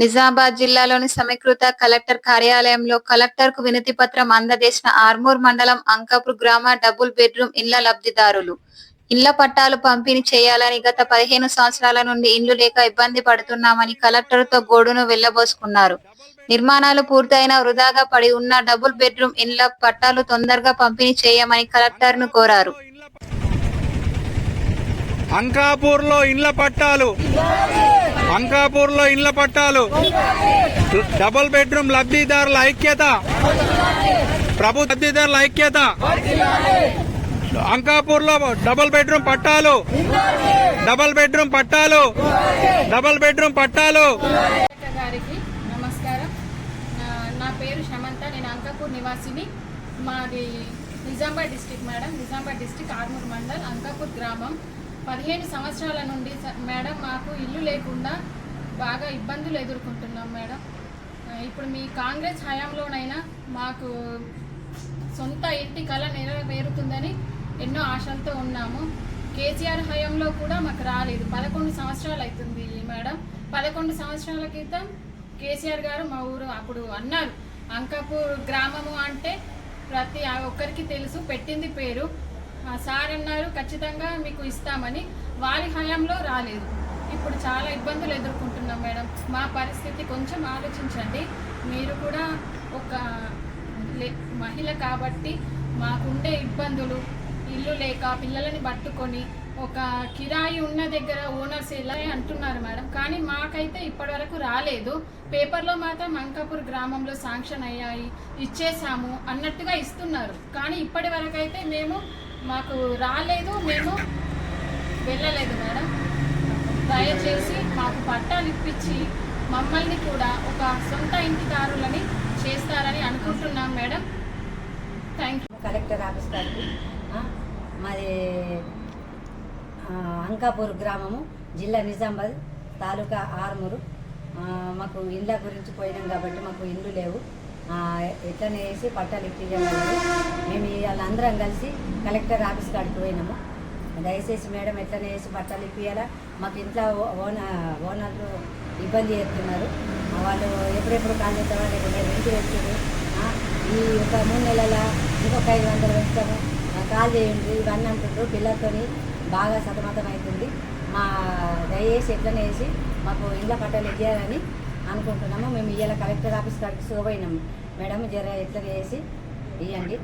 నిజామాబాద్ జిల్లాలోని సమీకృత కలెక్టర్ కార్యాలయంలో కలెక్టర్కు వినతి పత్రం అందజేసిన ఆర్మూర్ మండలం అంకాపూర్ గ్రామ డబుల్ బెడ్రూమ్ ఇళ్ల లబ్ధిదారులు. ఇళ్ల పట్టాలు పంపిణీ చేయాలని గత 15 సంవత్సరాల నుండి ఇండ్లు లేక ఇబ్బంది పడుతున్నామని కలెక్టర్తో గోడును వెళ్లబోసుకున్నారు. నిర్మాణాలు పూర్తయిన వృధాగా పడి ఉన్న డబుల్ బెడ్రూమ్ ఇళ్ల పట్టాలు తొందరగా పంపిణీ చేయమని కలెక్టర్ను కోరారు. అంకాపూర్లో ఇండ్ల పట్టాలు, అంకాపూర్లో ఇండ్ల పట్టాలు, డబుల్ బెడ్రూమ్ లబ్ధిదారుల ఐక్యత, ప్రభుత్వ లబ్ధిదారుల ఐక్యత. అంకాపూర్లో డబుల్ బెడ్రూమ్ పట్టాలు, డబుల్ బెడ్రూమ్ పట్టాలు, డబుల్ బెడ్రూమ్ పట్టాలు. గారికి నమస్కారం. నా పేరు శమంత. నేను అంకాపూర్ నివాసిని. మాది Nizamabad district madam. Nizamabad district Armoor mandal Ankapur గ్రామం. 15 సంవత్సరాల నుండి మేడం మాకు ఇల్లు లేకుండా బాగా ఇబ్బందులు ఎదుర్కొంటున్నాం మేడం. ఇప్పుడు మీ కాంగ్రెస్ హయాంలోనైనా మాకు సొంత ఇంటి కళ నెరవేరుతుందని ఎన్నో ఆశలతో ఉన్నాము. కేసీఆర్ హయాంలో కూడా మాకు రాలేదు. 11 సంవత్సరాలు అవుతుంది మేడం. 11 సంవత్సరాల క్రితం కేసీఆర్ గారు మా ఊరు అప్పుడు అన్నారు, అంకాపూర్ గ్రామము అంటే ప్రతి ఒక్కరికి తెలుసు, పెట్టింది పేరు. సార్ అన్నారు ఖచ్చితంగా మీకు ఇస్తామని. వారి హయాంలో రాలేదు. ఇప్పుడు చాలా ఇబ్బందులు ఎదుర్కొంటున్నాం మేడం. మా పరిస్థితి కొంచెం ఆలోచించండి. మీరు కూడా ఒక మహిళ కాబట్టి మాకుండే ఇబ్బందులు, ఇల్లు లేక పిల్లలని పట్టుకొని ఒక కిరాయి ఉన్న దగ్గర ఓనర్స్ ఎలా అంటున్నారు మేడం. కానీ మాకైతే ఇప్పటివరకు రాలేదు. పేపర్లో మాత్రం అంకాపూర్ గ్రామంలో శాంక్షన్ అయ్యాయి, ఇచ్చేసాము అన్నట్టుగా ఇస్తున్నారు. కానీ ఇప్పటి వరకు అయితే మాకు రాలేదు, మేము వెళ్ళలేదు మేడం. దయచేసి మాకు పట్టాలు ఇప్పించి మమ్మల్ని కూడా ఒక సొంత ఇంటిదారులని చేస్తారని అనుకుంటున్నాం madam. Thank you. Collector office గారికి, మాది అంకాపూర్ గ్రామము, జిల్లా నిజామాబాద్, తాలూకా ఆర్మూరు. మాకు ఇండ్ల గురించి పోయినాం కాబట్టి మాకు ఇండ్లు లేవు. ఎట్లనే వేసి పట్టాలు ఇప్పించాలి. మేము వాళ్ళందరం కలిసి కలెక్టర్ ఆఫీస్ కాడికి పోయినాము. దయచేసి మేడం ఎట్లనే వేసి పట్టాలు ఇప్పించాలా. మాకు ఇంట్లో ఓనర్లు ఇబ్బంది చేస్తున్నారు. వాళ్ళు ఎప్పుడెప్పుడు కాల్ చేస్తామో లేకుంటే రెంట్ పెడుతుంది. ఈ ఒక 3 నెలల ఇంకొక 500 పెంచుతాము, కాల్ చేయండి ఇవన్నీ అంటుండ్రు. పిల్లలతో బాగా సతమతం అవుతుంది. దయచేసి ఎట్లనే వేసి మాకు ఇండ్ల పట్టాలు ఇవ్వాలని అనుకుంటున్నాము. మేము ఇవాళ కలెక్టర్ ఆఫీస్ కాడికి పోయినాము. మేడం జర ఎట్లా వేసి ఇవ్వండి.